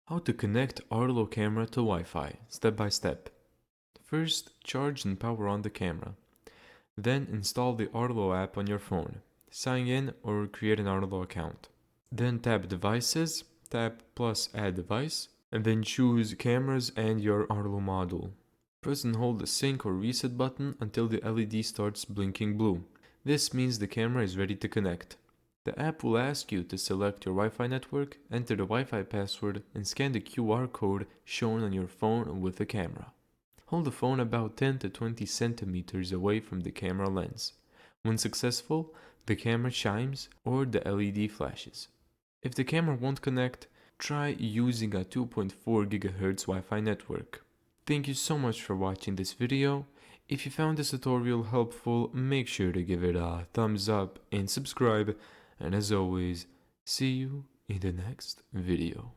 How to connect Arlo camera to Wi-Fi, step by step. First, charge and power on the camera. Then install the Arlo app on your phone. Sign in or create an Arlo account. Then tap Devices, tap plus Add Device, and then choose Cameras and your Arlo model. Press and hold the sync or reset button until the LED starts blinking blue. This means the camera is ready to connect. The app will ask you to select your Wi-Fi network, enter the Wi-Fi password, and scan the QR code shown on your phone with the camera. Hold the phone about 10 to 20 centimeters away from the camera lens. When successful, the camera chimes or the LED flashes. If the camera won't connect, try using a 2.4 GHz Wi-Fi network. Thank you so much for watching this video. If you found this tutorial helpful, make sure to give it a thumbs up and subscribe. And as always, see you in the next video.